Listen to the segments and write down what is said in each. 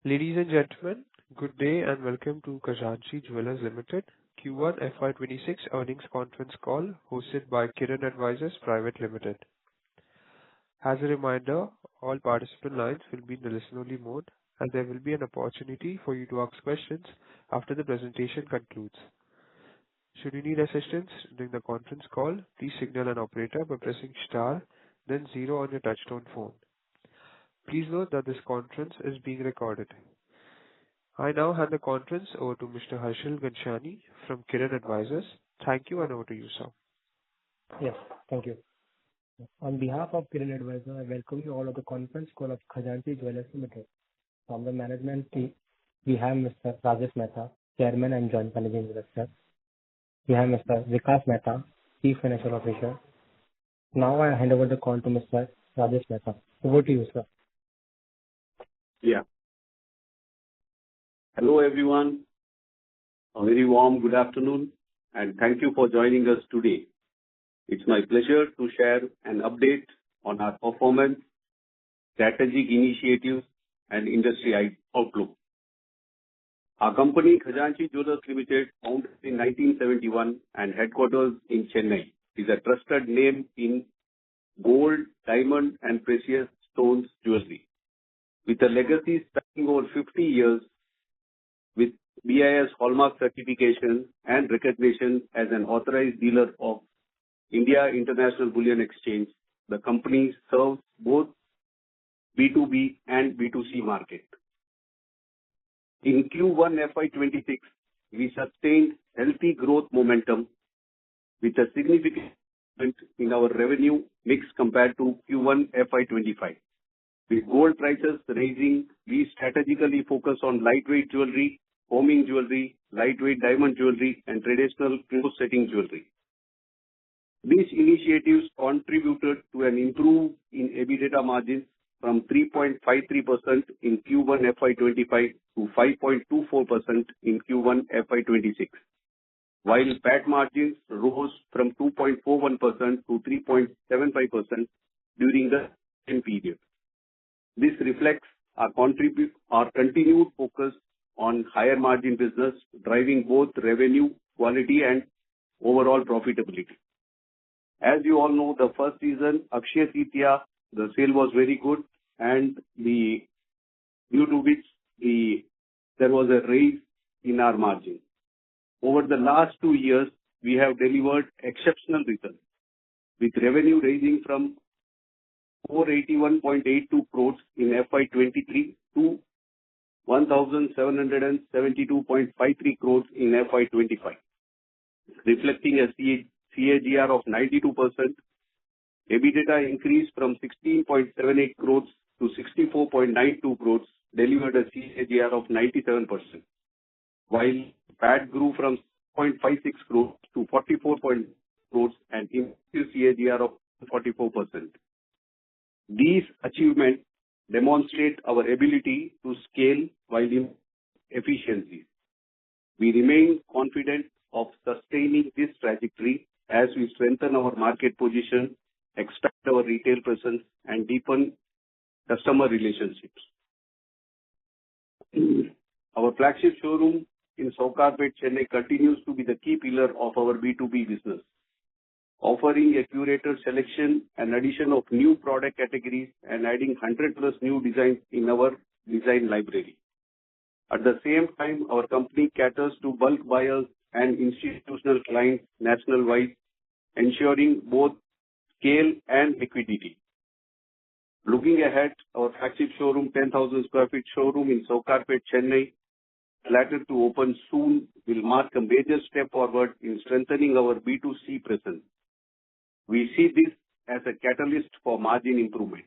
Ladies and gentlemen, good day and welcome to Khazanchi Jewellers Limited Q1FY26 earnings conference call hosted by Kirin Advisors Private Limited. As a reminder, all participant lines will be in the listen-only mode, and there will be an opportunity for you to ask questions after the presentation concludes. Should you need assistance during the conference call, please signal an operator by pressing star, then zero on your touchtone phone. Please note that this conference is being recorded. I now hand the conference over to Mr. Harshil Ganshani from Kirin Advisors. Thank you, and over to you, sir. Yes, thank you. On behalf of Kirin Advisors, I welcome you all to the conference call of Khazanchi Jewellers Limited. From the management team, we have Mr. Rajesh Mehta, Chairman and Joint Managing Director. We have Mr. Vikas Mehta, Chief Financial Officer. Now I hand over the call to Mr. Rajesh Mehta. Over to you, sir. Yeah. Hello, everyone. A very warm good afternoon, and thank you for joining us today. It's my pleasure to share an update on our performance, strategic initiatives, and industry outlook. Our company, Khazanchi Jewellers Limited, founded in 1971 and headquarters in Chennai, is a trusted name in gold, diamond, and precious stones jewelry. With a legacy spanning over 50 years, with BIS Hallmark certification and recognition as an authorized dealer of India International Bullion Exchange, the company serves both B2B and B2C market. In Q1FY26, we sustained healthy growth momentum with a significant improvement in our revenue mix compared to Q1FY25. With gold prices rising, we strategically focus on lightweight jewelry, homing jewelry, lightweight diamond jewelry, and traditional close-setting jewelry. These initiatives contributed to an improvement in EBITDA margins from 3.53% in Q1 FY25 to 5.24% in Q1 FY26, while PAT margins rose from 2.41% to 3.75% during the same period. This reflects our continued focus on higher margin business, driving both revenue, quality, and overall profitability. As you all know, the first season, Akshaya Tritiya, the sale was very good, and due to which there was a raise in our margin. Over the last 2 years, we have delivered exceptional results, with revenue rising from 481.82 crores in FY23 to 1,772.53 crores in FY25, reflecting a CAGR of 92%. EBITDA increased from 16.78 crores to 64.92 crores, delivered a CAGR of 97%, while PAT grew from 0.56 crores to 44 crores and improved CAGR of 44%. These achievements demonstrate our ability to scale while in efficiencies. We remain confident of sustaining this trajectory as we strengthen our market position, expand our retail presence, and deepen customer relationships. Our flagship showroom in Saukarpet, Chennai continues to be the key pillar of our B2B business, offering a curated selection and addition of new product categories and adding 100 plus new designs in our design library. At the same time, our company caters to bulk buyers and institutional clients nationwide, ensuring both scale and liquidity. Looking ahead, our flagship showroom, 10,000 square feet showroom in Saukarpet, Chennai, slated to open soon, will mark a major step forward in strengthening our B2C presence. We see this as a catalyst for margin improvement.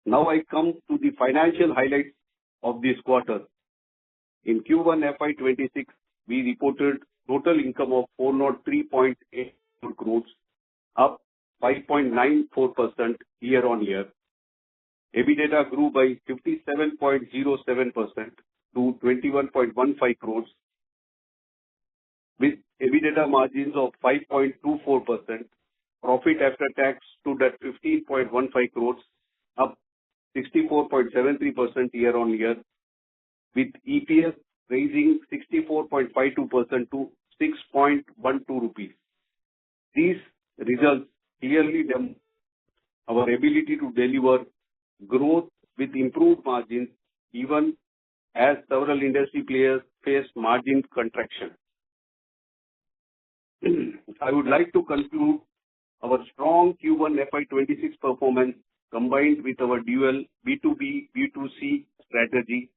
Now I come to the financial highlights of this quarter. In Q1 FY26, we reported total income of 403.8 crores, up 5.94% year-on-year. EBITDA grew by 57.07% to 21.15 crores, with EBITDA margins of 5.24%. Profit after tax stood at 15.15 crores, up 64.73% year-on-year, with EPS rising 64.52% to 6.12 rupees. These results clearly demonstrate our ability to deliver growth with improved margins, even as several industry players face margin contraction. I would like to conclude our strong Q1FY26 performance, combined with our dual B2B, B2C strategy,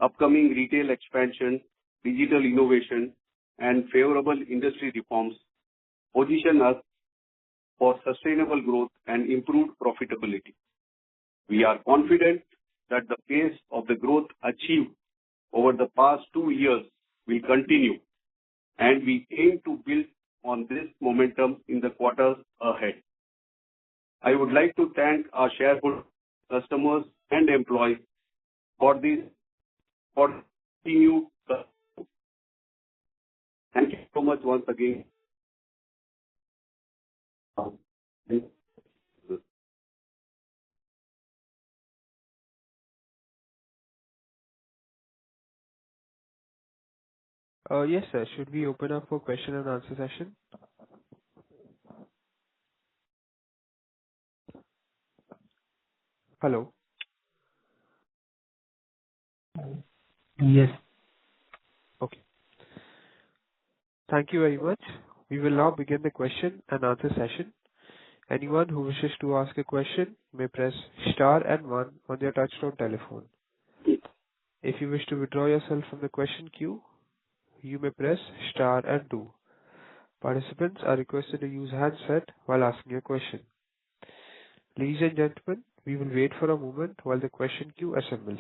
upcoming retail expansion, digital innovation, and favorable industry reforms, position us for sustainable growth and improved profitability. We are confident that the pace of the growth achieved over the past 2 years will continue, and we aim to build on this momentum in the quarters ahead. I would like to thank our shareholders, customers, and employees for continued support. Thank you so much once again. Yes, sir. Should we open up for question and answer session? Hello. Yes. Okay. Thank you very much. We will now begin the question and answer session. Anyone who wishes to ask a question may press star and 1 on their touchtone telephone. If you wish to withdraw yourself from the question queue, you may press star and 2. Participants are requested to use handset while asking a question. Ladies and gentlemen, we will wait for a moment while the question queue assembles.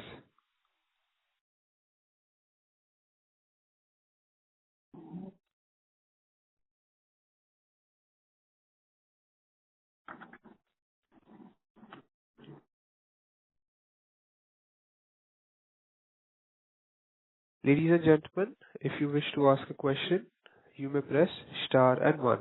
Ladies and gentlemen, if you wish to ask a question, you may press star and 1.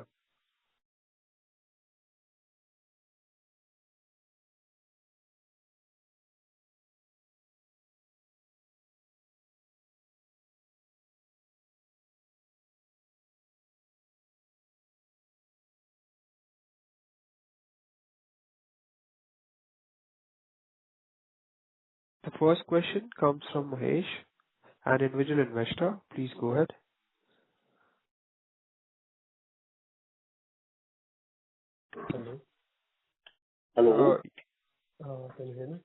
The first question comes from Mahesh, an individual investor. Please go ahead. Hello. Hello. Can you hear me?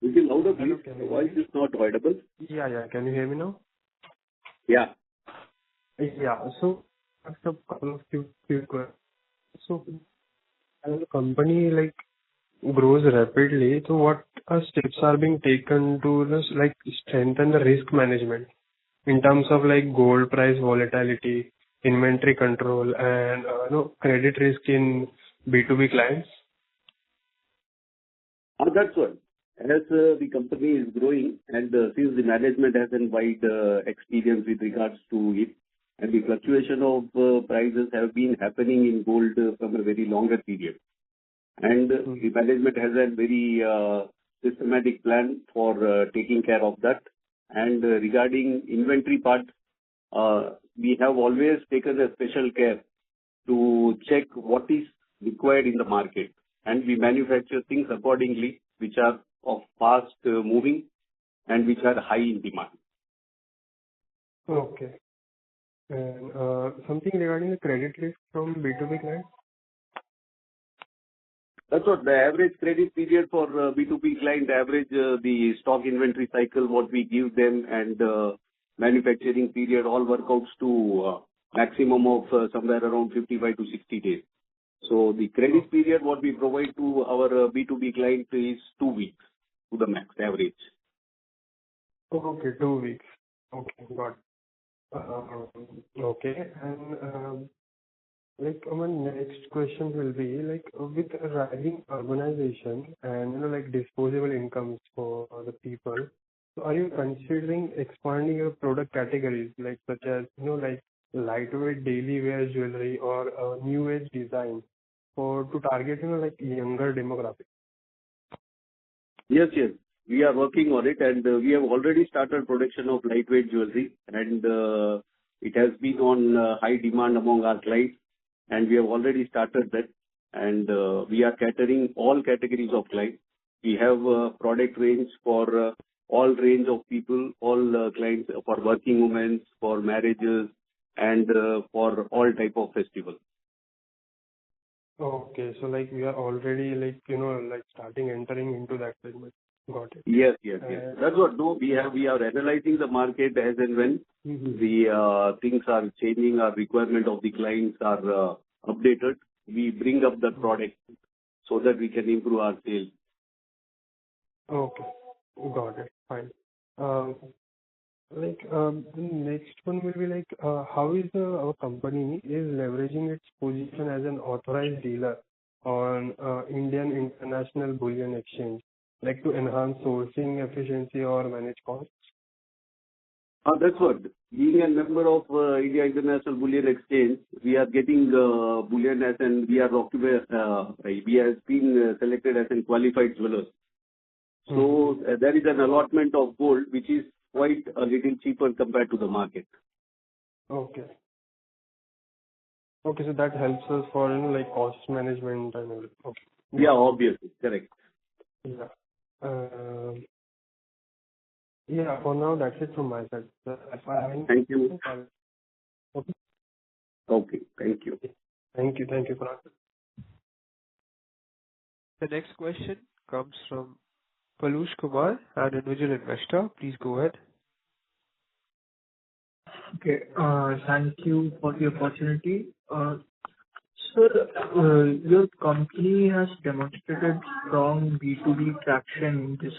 Little louder, Hello, please. can you The hear voice me? is not audible. Yeah. Can you hear me now? Yeah. Yeah. So, I have a couple of few questions. So, as the company grows rapidly, so what steps are being taken to strengthen the risk management in terms of gold price volatility, inventory control, and credit risk in B2B clients? That's one. As the company is growing and since the management has a wide experience with regards to it, and the fluctuation of prices have been happening in gold from a very longer period. And the management has a very systematic plan for taking care of that. And regarding inventory part, we have always taken a special care to check what is required in the market, and we manufacture things accordingly, which are of fast moving and which are high in demand. Okay. And something regarding the credit risk from B2B clients? That's what the average credit period for B2B client, average the stock inventory cycle, what we give them, and manufacturing period all work out to maximum of somewhere around 55 to 60 days. So the credit period what we provide to our B2B client is 2 weeks to the max average. Okay, 2 weeks. Okay, got it. Okay, and my next question will be with rising urbanization and disposable incomes for the people. So are you considering expanding your product categories such as lightweight daily wear jewelry or new age design to target younger demographics? Yes, yes. We are working on it, and we have already started production of lightweight jewelry, and it has been on high demand among our clients, and we have already started that. And we are catering all categories of clients. We have a product range for all range of people, all clients, for working women, for marriages, and for all type of festivals. Okay. So like we are already like, like starting entering into that segment. Got it. Yes, yes, yes. That's what. No, we are analyzing the market as and when the things are changing, our requirement of the clients are updated. We bring up the product so that we can improve our sales. Okay. Got it. Fine. The next one will be like, how is our company is leveraging its position as an authorized dealer on Indian International Bullion Exchange, like to enhance sourcing efficiency or manage costs? That's what. Being a member of India International Bullion Exchange, we are getting bullion as and we have been selected as a qualified jeweler. So there is an allotment of gold which is quite a little cheaper compared to the market. Okay. Okay, so that helps us for like cost management and everything. Okay. Yeah, obviously. Correct. Yeah. Yeah, for now that's it from my side. If I have any Thank you. questions, okay. Okay. Thank you. Thank you. Thank you for answering. The next question comes from Palush Kumar, an individual investor. Please go ahead. Okay. Thank you for the opportunity. Sir, your company has demonstrated strong B2B traction this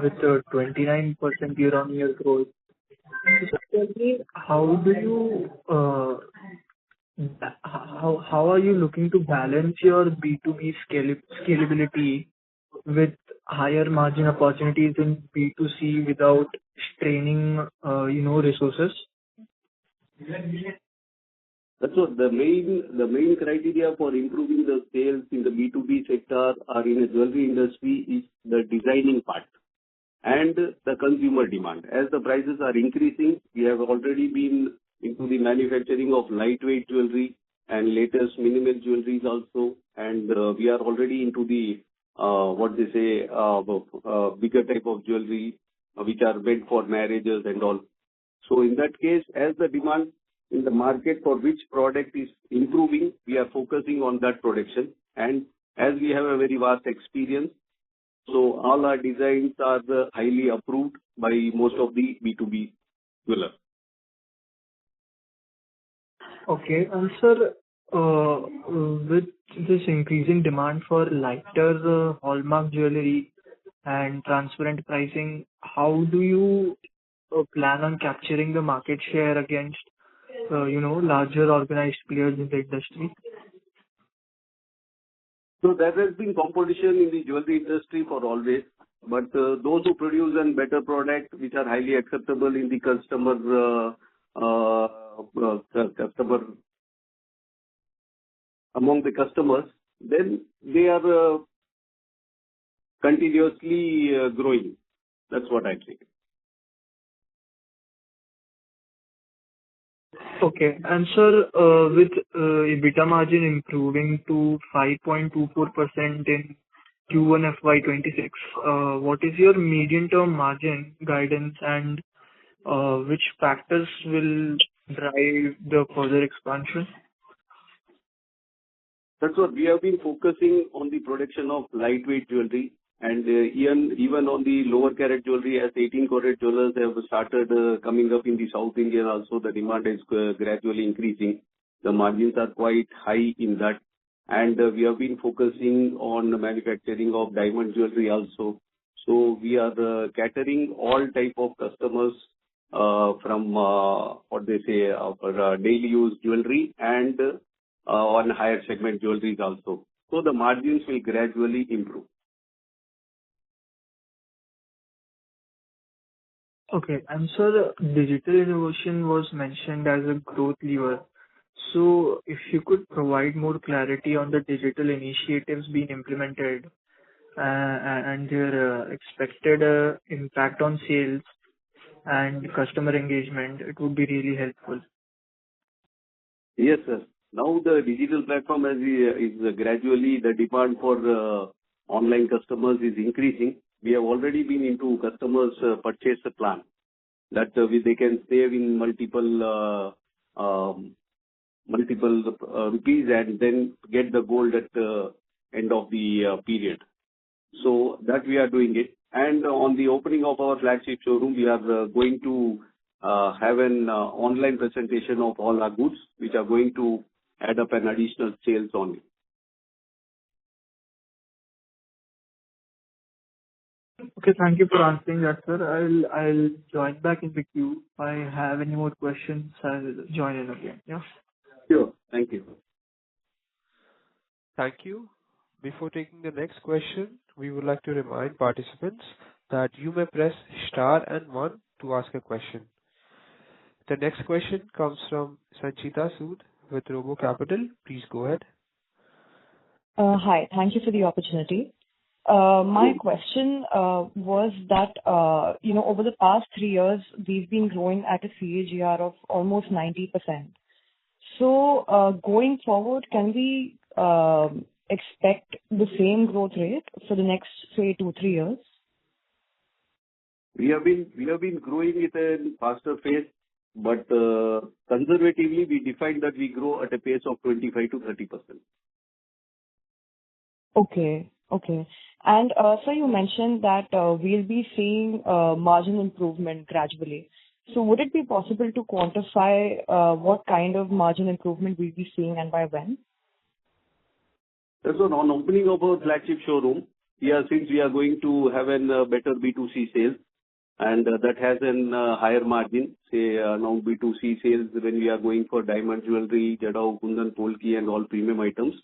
with a 29% year-on-year growth. So tell me, how are you looking to balance your B2B scalability with higher margin opportunities in B2C without straining, resources? That's what the main criteria for improving the sales in the B2B sector or in the jewelry industry is the designing part and the consumer demand. As the prices are increasing, we have already been into the manufacturing of lightweight jewelry and latest minimal jewelries also, and we are already into the bigger type of jewelry which are meant for marriages and all. So in that case, as the demand in the market for which product is improving, we are focusing on that production. And as we have a very vast experience, so all our designs are highly approved by most of the B2B jewelers. Okay. And sir, with this increasing demand for lighter hallmark jewelry and transparent pricing, how do you plan on capturing the market share against, larger organized players in the industry? So there has been competition in the jewelry industry for always, but those who produce a better product which are highly acceptable in the customer among the customers, then they are continuously growing. That's what I think. Okay. And sir, with EBITDA margin improving to 5.24% in Q1FY26, what is your medium-term margin guidance and which factors will drive the further expansion? That's what we have been focusing on, the production of lightweight jewelry, and even on the lower carat jewelry, as 18-carat jewelers have started coming up in the South India also, the demand is gradually increasing. The margins are quite high in that, and we have been focusing on the manufacturing of diamond jewelry also. So we are catering all type of customers from daily use jewelry and on higher segment jewelries also. So the margins will gradually improve. Okay. And sir, digital innovation was mentioned as a growth lever. So if you could provide more clarity on the digital initiatives being implemented and their expected impact on sales and customer engagement, it would be really helpful. Yes, sir. Now the digital platform is gradually the demand for online customers is increasing. We have already been into customers purchase plan that they can save in multiple rupees and then get the gold at the end of the period. So that we are doing it. And on the opening of our flagship showroom, we are going to have an online presentation of all our goods, which are going to add up an additional sales on it. Okay, thank you for answering that, sir. I'll join back in the queue. If I have any more questions, I'll join in again. Yeah. Sure. Thank you. Thank you. Before taking the next question, we would like to remind participants that you may press star and one to ask a question. The next question comes from Sanchita Sood with Robo Capital. Please go ahead. Hi. Thank you for the opportunity. My question was that, over the past 3 years, we've been growing at a CAGR of almost 90%. So, going forward, can we expect the same growth rate for the next, say, 2-3 years? We have been growing at a faster pace, but conservatively, we define that we grow at a pace of 25 to 30%. Okay. And so you mentioned that we'll be seeing margin improvement gradually. So would it be possible to quantify what kind of margin improvement we'll be seeing and by when? So on opening of our flagship showroom, since we are going to have a better B2C sales, and that has a higher margin, say now B2C sales when we are going for diamond jewelry, Jadao, Kundan, Polki and all premium items,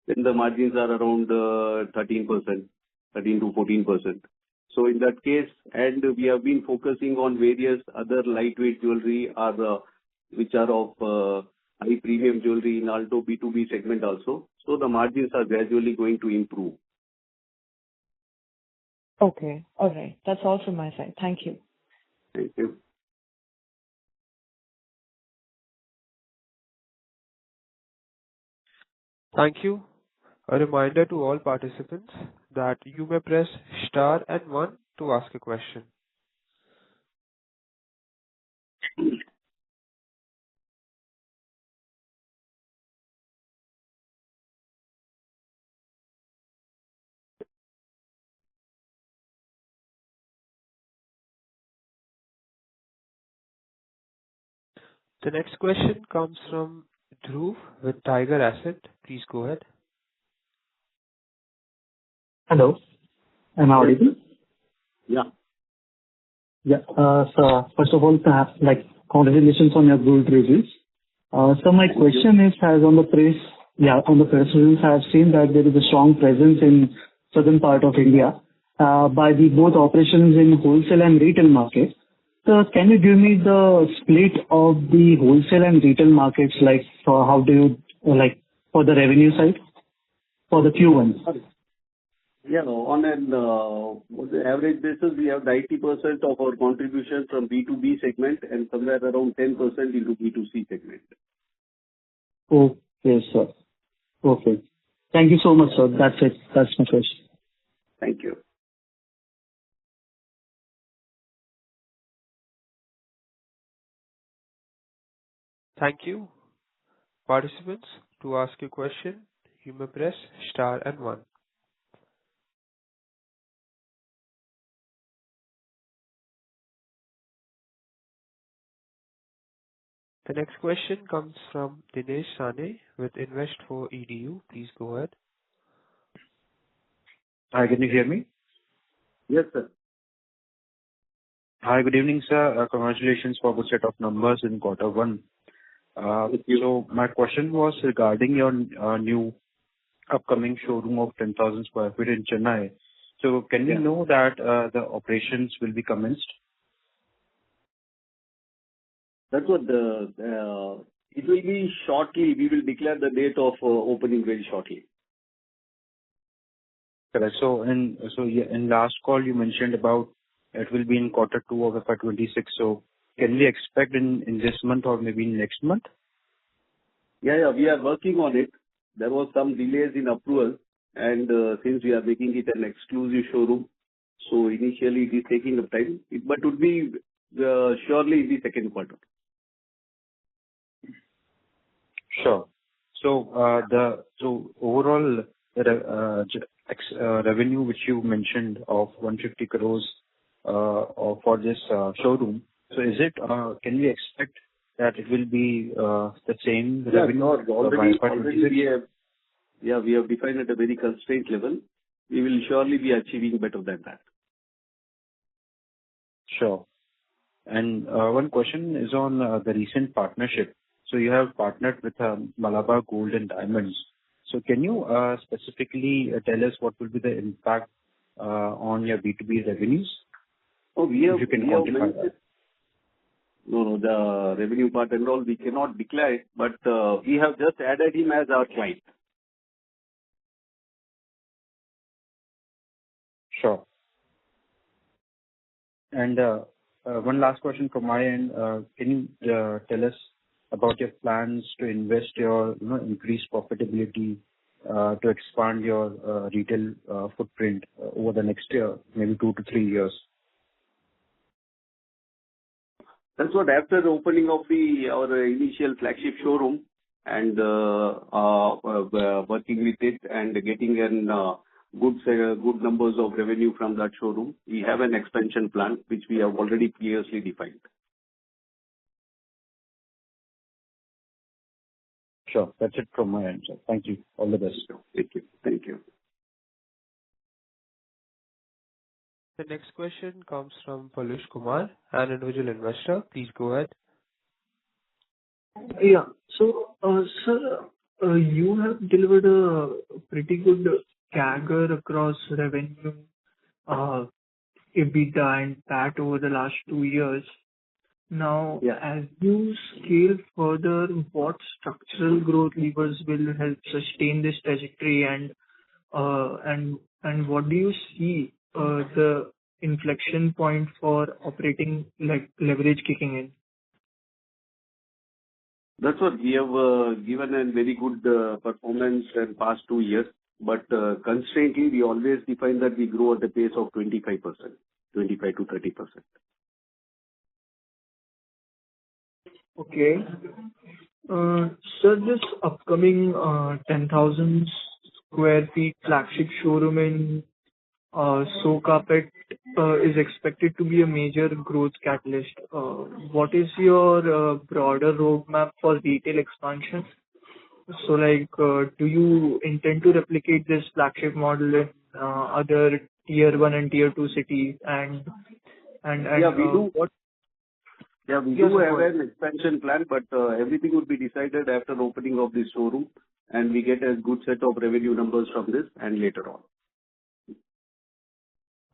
then the margins are around 13%, 13 to 14%. So in that case, and we have been focusing on various other lightweight jewelry which are of high premium jewelry in Alto B2B segment also. So the margins are gradually going to improve. Okay. All right. That's all from my side. Thank you. Thank you. Thank you. A reminder to all participants that you may press star and one to ask a question. The next question comes from Dhruv with Tiger Asset. Please go ahead. Hello. Am I audible? Yeah. Yeah. So first of all, congratulations on your good results. So my question is, as on the press release, I have seen that there is a strong presence in southern part of India by both operations in wholesale and retail market. So can you give me the split of the wholesale and retail markets, how do you, for the revenue side, for the Q1? Yeah, on the average basis, we have 90% of our contribution from B2B segment and somewhere around 10% into B2C segment. Okay, sir. Okay. Thank you so much, sir. That's it. That's my question. Thank you. Thank you. Participants, to ask a question, you may press star and one. The next question comes from Dinesh Sane with Invest4Edu. Please go ahead. Hi, can you hear me? Yes, sir. Hi, good evening, sir. Congratulations for good set of numbers in Q1. So my question was regarding your new upcoming showroom of 10,000 square feet in Chennai. So can we know that the operations will be commenced? That's what it will be shortly. We will declare the date of opening very shortly. Correct. In last call, you mentioned about it will be in quarter two of FY26. So can we expect in this month or maybe next month? Yeah, we are working on it. There was some delays in approval, and since we are making it an exclusive showroom, so initially it is taking up time, but would be surely in the second quarter. Sure. So overall revenue which you mentioned of 150 crores for this showroom. So is it? Can we expect that it will be the same revenue? Already we have defined at a very constrained level. We will surely be achieving better than that. Sure. And one question is on the recent partnership. So you have partnered with Malabar Gold and Diamonds. So can you specifically tell us what will be the impact on your B2B revenues? Oh, if you can quantify that. No, the revenue part and all we cannot declare, but we have just added him as our client. Sure. And one last question from my end. Can you tell us about your plans to invest your, increase profitability to expand your retail footprint over the next year, maybe 2 to 3 years? That's what after the opening of our initial flagship showroom and working with it and getting in good numbers of revenue from that showroom, we have an expansion plan which we have already clearly defined. Sure. That's it from my end, sir. Thank you. All the best. Thank you. The next question comes from Palush Kumar, an individual investor. Please go ahead. Yeah. So, sir, you have delivered a pretty good CAGR across revenue, EBITDA and PAT over the last 2 years. Now, as you scale further, what structural growth levers will help sustain this trajectory, and what do you see the inflection point for operating leverage kicking in? That's what we have given a very good performance in past 2 years, but constantly we always define that we grow at a pace of 25%, 25 to 30%. Okay. Sir, this upcoming 10,000 square feet flagship showroom in Sokapet is expected to be a major growth catalyst. What is your broader roadmap for retail expansion? So, do you intend to replicate this flagship model in other tier 1 and tier 2 cities? We do. We do have an expansion plan, but everything would be decided after opening of this showroom, and we get a good set of revenue numbers from this and later on.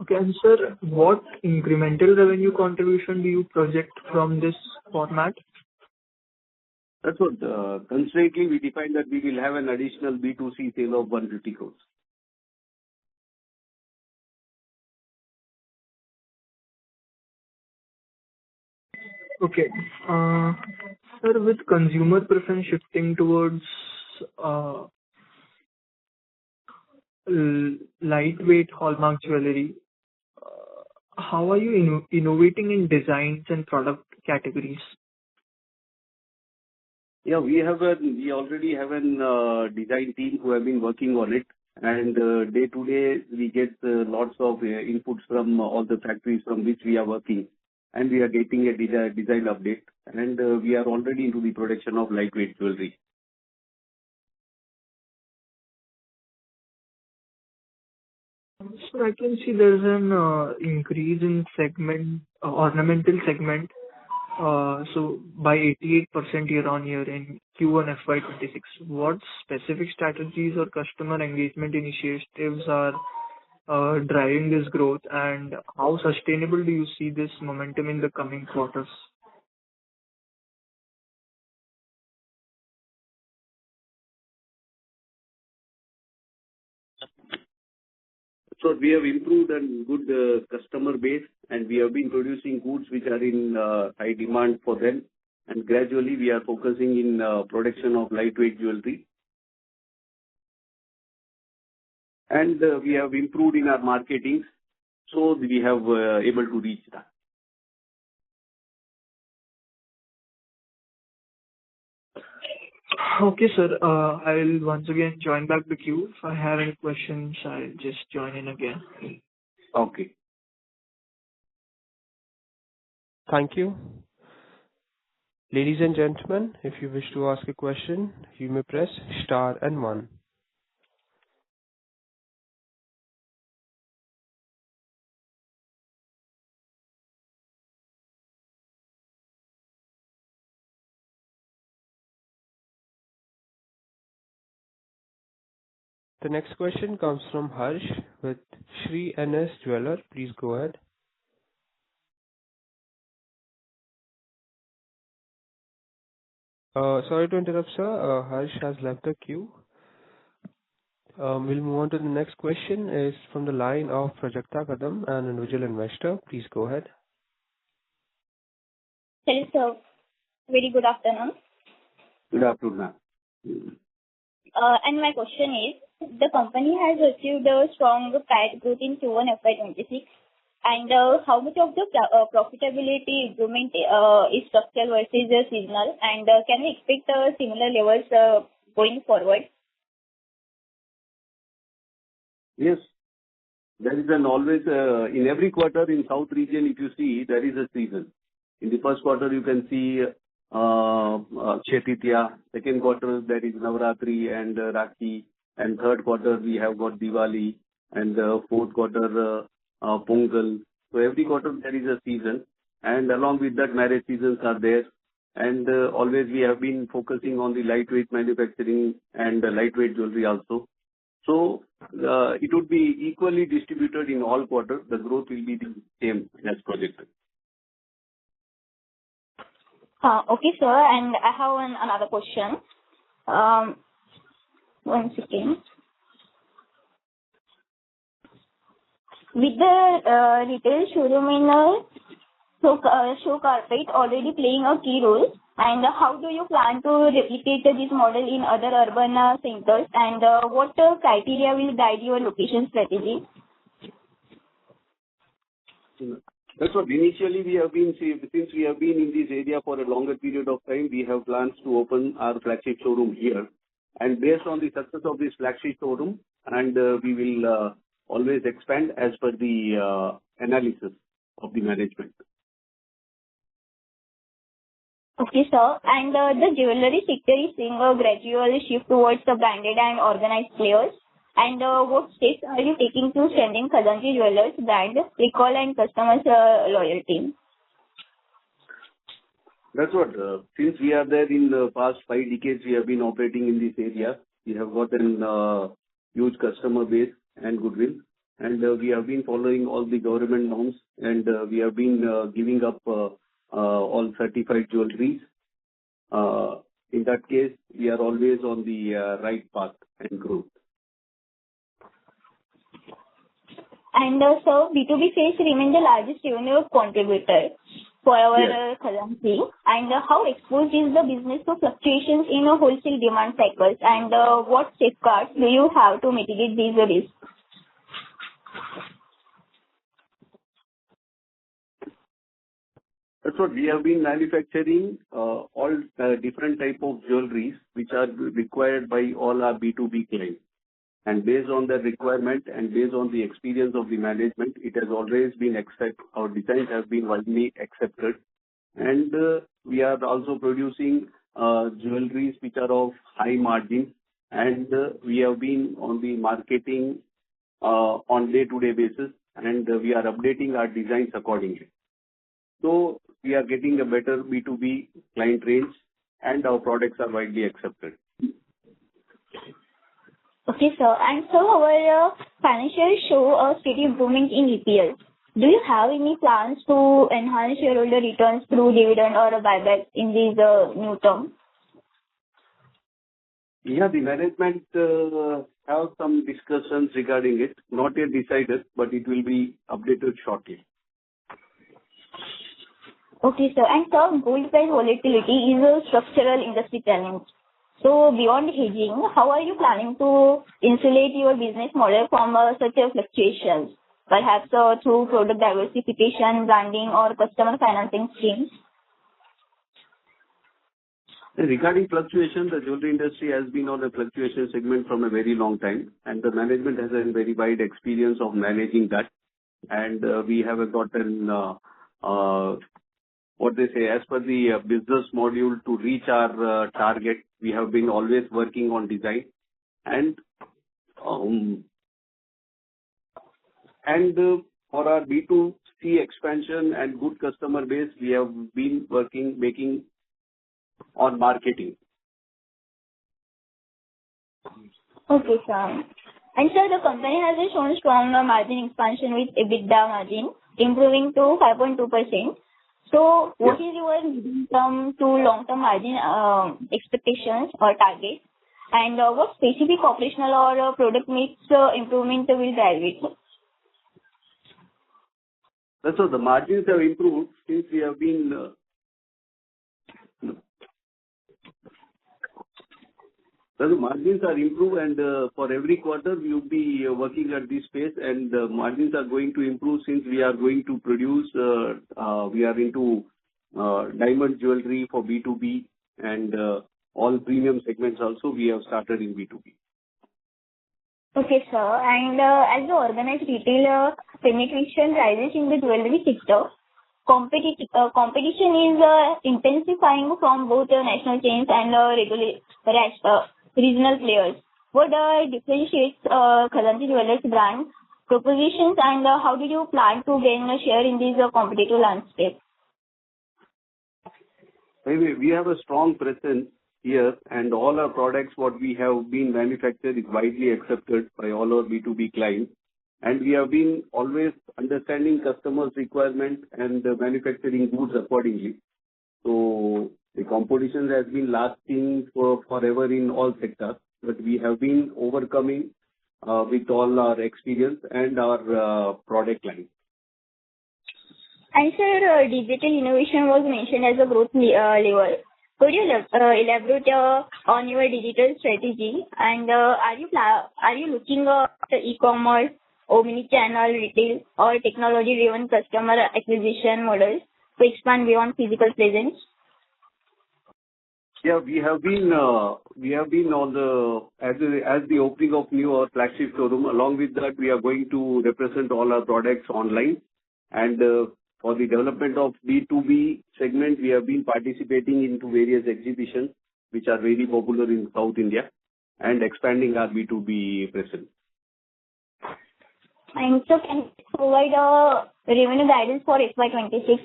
Okay, and sir, what incremental revenue contribution do you project from this format? That's what constantly we define that we will have an additional B2C sale of 150 crores. Okay. Sir, with consumer preference shifting towards lightweight hallmark jewelry, how are you innovating in designs and product categories? Yeah, we already have a design team who have been working on it, and day to day we get lots of inputs from all the factories from which we are working, and we are getting a design update, and we are already into the production of lightweight jewelry. So I can see there's an increase in ornamental segment, so by 88% year on year in Q1FY26. What specific strategies or customer engagement initiatives are driving this growth, and how sustainable do you see this momentum in the coming quarters? So we have improved and good customer base, and we have been producing goods which are in high demand for them. And gradually we are focusing in production of lightweight jewelry. And we have improved in our marketing, so we have able to reach that. Okay, sir. I'll once again join back the queue. If I have any questions, I'll just join in again. Okay. Thank you. Ladies and gentlemen, if you wish to ask a question, you may press star and one. The next question comes from Harsh with Shri NS Jeweler. Please go ahead. Sorry to interrupt, sir. Harsh has left the queue. We'll move on to the next question. Is from the line of Prajakta Kadam, an individual investor. Please go ahead. Hello, sir. Very good afternoon. Good afternoon, ma'am. And my question is, the company has achieved a strong PAT growth in Q1FY26, and how much of the profitability improvement is structural versus seasonal, and can we expect similar levels going forward? Yes. There is always, in every quarter in South region, if you see, there is a season. In the first quarter, you can see Chaititya. Second quarter, there is Navratri and Rakhi. And third quarter, we have got Diwali. And fourth quarter, Pongal. So every quarter, there is a season. And along with that, marriage seasons are there. And always we have been focusing on the lightweight manufacturing and lightweight jewelry also. So it would be equally distributed in all quarters. The growth will be the same as projected. Okay, sir. And I have another question. One second. With the retail showroom in show carpet already playing a key role, and how do you plan to replicate this model in other urban centers, and what criteria will guide your location strategy? That's what initially we have been, since we have been in this area for a longer period of time, we have plans to open our flagship showroom here. And based on the success of this flagship showroom, and we will always expand as per the analysis of the management. Okay, sir. And the jewelry sector is seeing a gradual shift towards the branded and organized players. And what steps are you taking to strengthen Khazanchi Jewellers brand recall and customers' loyalty? That's what, since we are there in the past 5 decades, we have been operating in this area. We have gotten huge customer base and goodwill. And we have been following all the government norms, and we have been giving up all certified jewelries. In that case, we are always on the right path and growth. And so B2B sales remain the largest revenue contributor for our Khazanchi. And how exposed is the business to fluctuations in wholesale demand cycles? And what safeguards do you have to mitigate these risks? That's what we have been manufacturing all different type of jewelries which are required by all our B2B clients. And based on the requirement and based on the experience of the management, it has always been accepted. Our designs have been widely accepted. And we are also producing jewelries which are of high margin. And we have been on the marketing on day-to-day basis. And we are updating our designs accordingly. So we are getting a better B2B client range, and our products are widely accepted. Okay, sir. And so our financials show a steady improvement in EPS. Do you have any plans to enhance shareholder returns through dividend or a buyback in these new term? Yeah, the management have some discussions regarding it. Not yet decided, but it will be updated shortly. Okay, sir. And sir, gold price volatility is a structural industry challenge. So beyond hedging, how are you planning to insulate your business model from such a fluctuations? Perhaps through product diversification, branding, or customer financing schemes? Regarding fluctuation, the jewelry industry has been on a fluctuation segment from a very long time, and the management has a very wide experience of managing that. And we have gotten what they say, as per the business module to reach our target, we have been always working on design and for our B2C expansion and good customer base, we have been making on marketing. Okay, sir. And sir, the company has shown strong margin expansion with EBITDA margin improving to 5.2%. So what is your medium-term to long-term margin expectations or targets? And what specific operational or product mix improvement will drive it? So the margins have improved since we have been the margins are improved, and for every quarter we will be working at this pace, and margins are going to improve since we are going to produce. We are into diamond jewelry for B2B and all premium segments also we have started in B2B. Okay, sir. And as the organized retail penetration rises in the jewelry sector, competition is intensifying from both national chains and regional players. What differentiates Khazanchi Jewellers brand propositions, and how do you plan to gain a share in this competitive landscape? We have a strong presence here, and all our products what we have been manufactured is widely accepted by all our B2B clients. And we have been always understanding customers' requirement and manufacturing goods accordingly. So the competition has been lasting forever in all sectors, but we have been overcoming with all our experience and our product line. And sir, digital innovation was mentioned as a growth lever. Could you elaborate on your digital strategy? And are you looking at e-commerce, omni-channel retail, or technology-driven customer acquisition models to expand beyond physical presence? Yeah, we have been on the opening of new flagship showroom. Along with that, we are going to represent all our products online. And for the development of B2B segment, we have been participating into various exhibitions which are very popular in South India and expanding our B2B presence. And so can you provide a revenue guidance for FY26?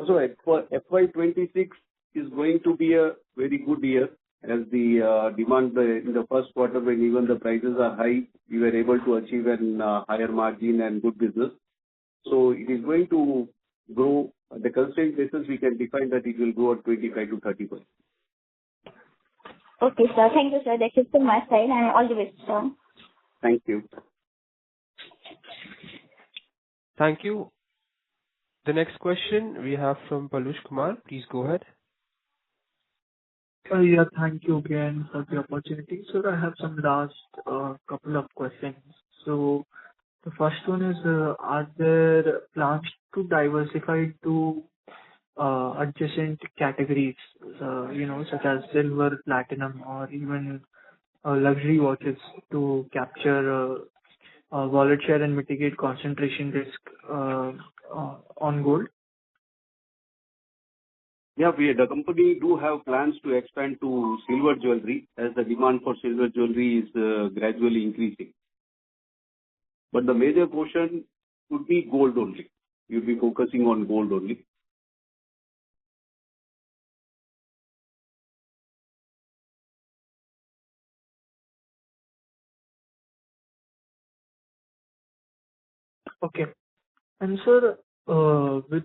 So for FY26 is going to be a very good year as the demand in the first quarter, when even the prices are high, we were able to achieve a higher margin and good business. So it is going to grow. At the constraint basis, we can define that it will grow at 25 to 30%. Okay, sir. Thank you, sir. That's it from my side, and all the best, sir. Thank you. Thank you. The next question we have from Palush Kumar. Please go ahead. Yeah, thank you again for the opportunity. So I have some last couple of questions. So the first one is, are there plans to diversify to adjacent categories, such as silver, platinum, or even luxury watches to capture wallet share and mitigate concentration risk on gold? Yeah, the company do have plans to expand to silver jewelry as the demand for silver jewelry is gradually increasing. But the major portion would be gold only. You'll be focusing on gold only. Okay. And sir, with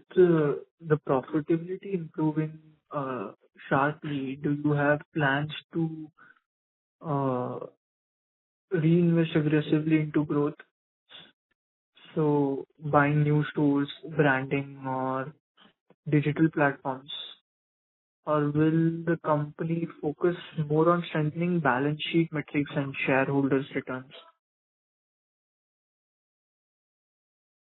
the profitability improving sharply, do you have plans to uh, reinvest aggressively into growth? So buying new stores, branding, or digital platforms? Or will the company focus more on strengthening balance sheet metrics and shareholders' returns?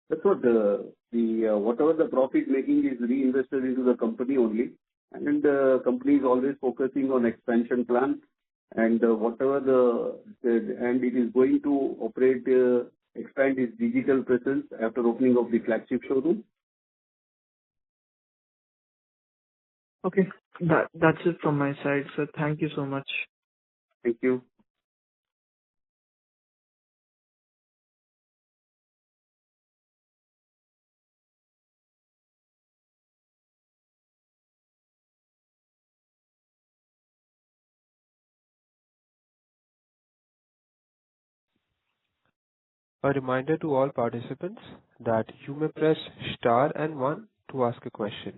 That's what whatever the profit making is reinvested into the company only, and the company is always focusing on expansion plan, and and it is going to operate, expand its digital presence after opening of the flagship showroom. Okay, that's it from my side. So thank you so much. Thank you. A reminder to all participants that you may press star and one to ask a question.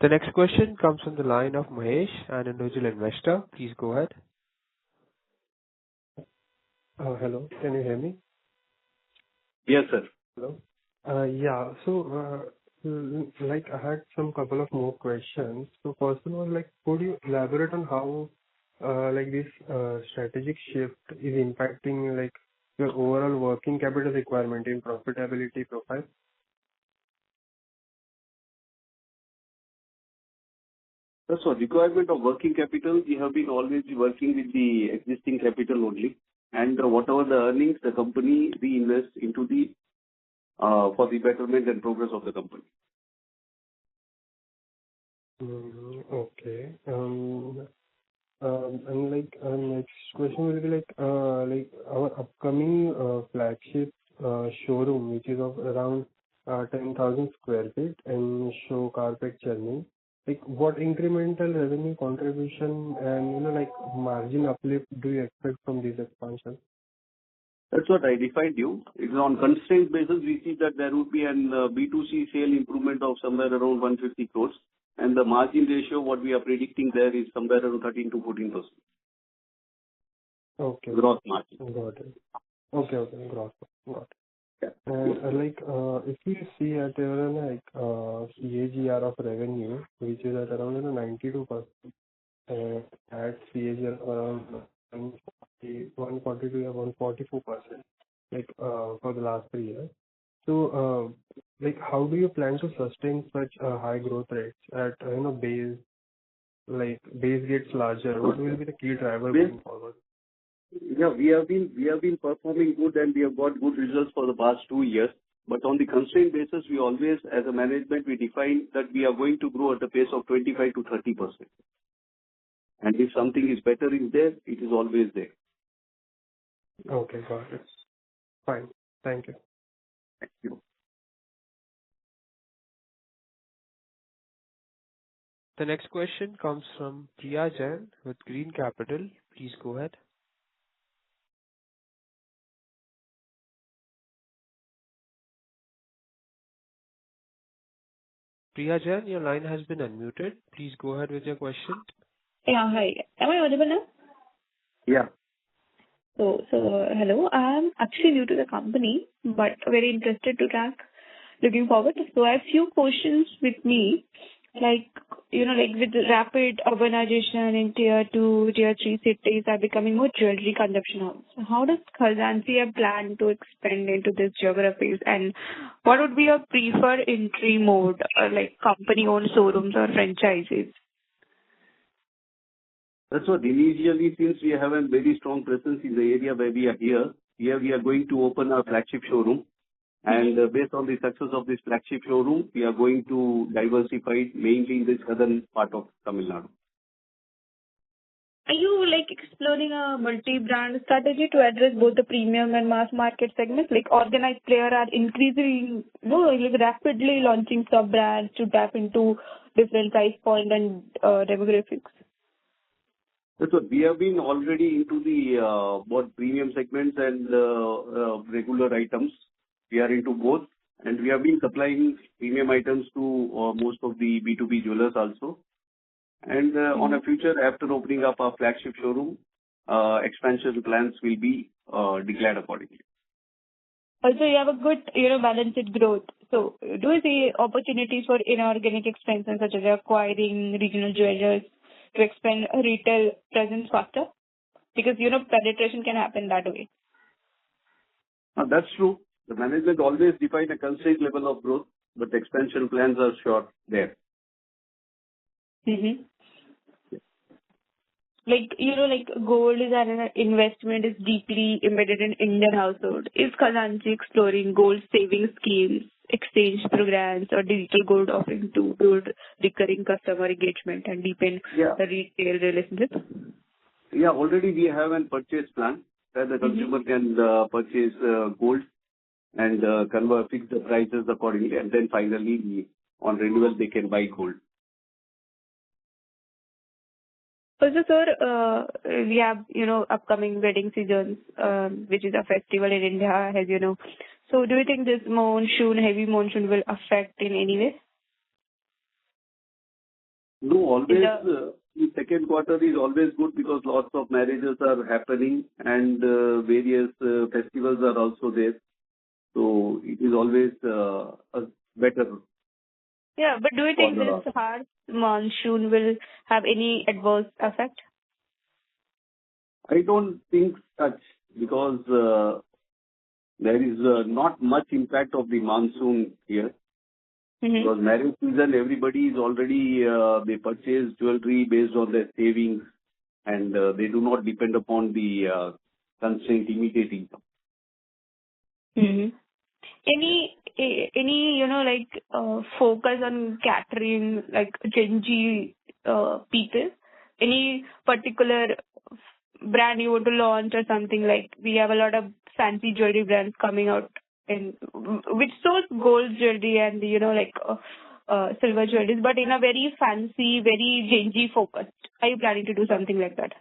The next question comes from the line of Mahesh, an individual investor. Please go ahead. Hello, can you hear me? Yes, sir. Hello. Yeah. So, like, I had some couple of more questions. So first of all, like, could you elaborate on how, like, this strategic shift is impacting, like, your overall working capital requirement in profitability profile? So requirement of working capital, we have been always working with the existing capital only, and whatever the earnings, the company reinvests into the for the betterment and progress of the company. Okay. And like, next question will be like our upcoming flagship showroom, which is of around 10,000 square feet and show carpet churning. Like, what incremental revenue contribution and, like, margin uplift do you expect from this expansion? That's what I defined you. It's on constraint basis, we see that there would be an B2C sale improvement of somewhere around 150 crores, and the margin ratio, what we are predicting there is somewhere around 13 to 14%. Okay. Gross margin. Got it. Okay. Got it. Yeah. And if you see at your CAGR of revenue, which is at around 92%, at CAGR around 142 or 144%, like for the last 3 years. So, like, how do you plan to sustain such high growth rates at base? Like, base gets larger. What will be the key driver going forward? Yeah, we have been performing good, and we have got good results for the past 2 years. But on the constraint basis, we always, as a management, we define that we are going to grow at a pace of 25 to 30%. And if something is better is there, it is always there. Okay, got it. Fine. Thank you. Thank you. The next question comes from Priya Jain with Green Capital. Please go ahead. Priya Jain, your line has been unmuted. Please go ahead with your question. Yeah, hi. Am I audible now? Yeah. So hello. I'm actually new to the company, but very interested to track. Looking forward. So I have few questions with me, like with the rapid urbanization in tier 2, tier 3 cities are becoming more jewelry consumption hubs. So how does Khazanchi have planned to expand into these geographies, and what would be your preferred entry mode, like company-owned showrooms or franchises? That's what initially, since we have a very strong presence in the area where we are here we are going to open our flagship showroom. And based on the success of this flagship showroom, we are going to diversify mainly in the southern part of Tamil Nadu. Are you exploring a multi-brand strategy to address both the premium and mass market segments? Like organized players are increasing, rapidly launching sub-brands to tap into different price point and demographics. So we have been already into the both premium segments and regular items. We are into both, and we have been supplying premium items to most of the B2B jewelers also. And on a future, after opening up our flagship showroom, expansion plans will be declared accordingly. Also, you have a good, balanced growth. So, do you see opportunities for inorganic expansion, such as acquiring regional jewelers to expand a retail presence faster? Because, penetration can happen that way. That's true. The management always define a constrained level of growth, but expansion plans are sure there. Mm-hmm. Like gold is an investment is deeply embedded in Indian household. Is Khazanchi exploring gold saving schemes, exchange programs, or digital gold offering to build recurring customer engagement and deepen the retail relationship? Yeah, already we have a purchase plan where the consumer can purchase gold and fix the prices accordingly, and then finally on renewal they can buy gold. Also, sir, we have, upcoming wedding seasons, which is a festival in India, as you know. So do you think this heavy monsoon will affect in any way? No, always, the second quarter is always good because lots of marriages are happening and various festivals are also there. So it is always better. Yeah, but do you think this harsh monsoon will have any adverse effect? I don't think such, because there is not much impact of the monsoon here. Because marriage season, everybody is already, they purchase jewelry based on their savings, and they do not depend upon the constraint immediate income. Any focus on catering, like Gen Z people? Any particular brand you want to launch or something? Like we have a lot of fancy jewelry brands coming out which shows gold jewelry and silver jewelry, but in a very fancy, very Gen Z focused. Are you planning to do something like that?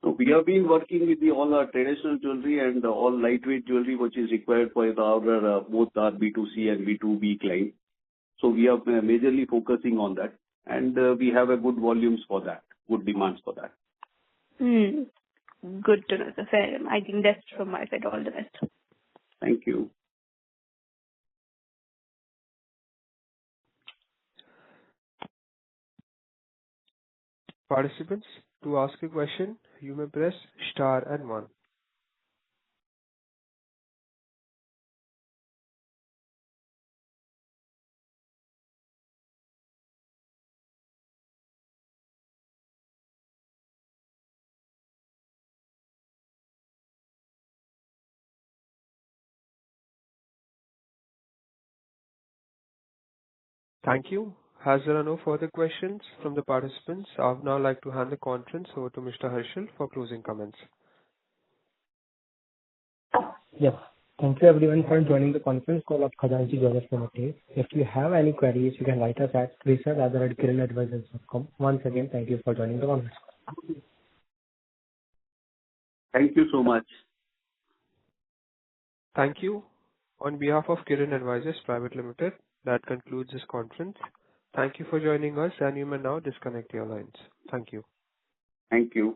So we have been working with all our traditional jewelry and all lightweight jewelry which is required for our both our B2C and B2B clients. So we are majorly focusing on that, and we have a good volumes for that, good demands for that. Good to know, sir. Fair. I think that's from my side. All the best. Thank you. Participants, to ask a question, you may press star and 1. Thank you. As there are no further questions from the participants, I would now like to hand the conference over to Mr. Harshal for closing comments. Yes. Thank you everyone for joining the conference call of Khazanchi Jewellers Limited. If you have any queries, you can write us at research@kirinadvisors.com. Once again, thank you for joining the conference call. Thank you so much. Thank you. On behalf of Kirin Advisors Private Limited, that concludes this conference. Thank you for joining us, and you may now disconnect your lines. Thank you. Thank you.